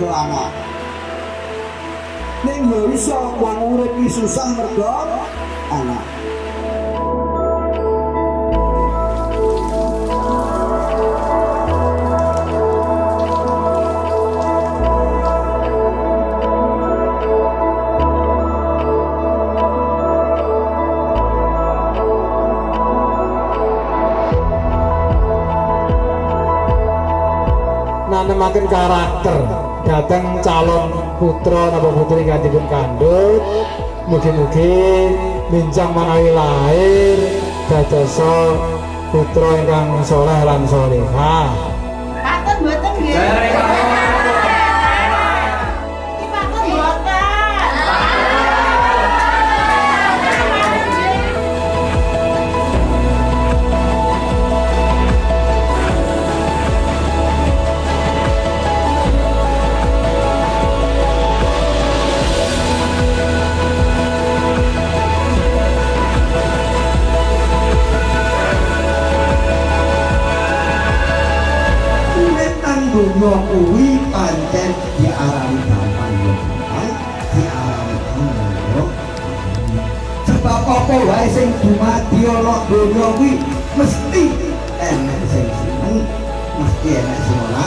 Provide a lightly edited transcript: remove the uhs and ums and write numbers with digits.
mergo anak. Ning yo iso wong urip iki susah mergo anak. Nanemaken karakter dateng calon putra napa putri kanjeng kandhut, mugi-mugi minjang manawi lahir dadosa putra ingkang saleh lan salehah. Paten mboten nggih. Iki paten mboten. Dunia kuwi pancen diarani gampang yo gampang, diarani gampang yo. Sebab apa wae sing dumadi ana dunya kuwi mesti enek sing seneng, mesti enek sing ora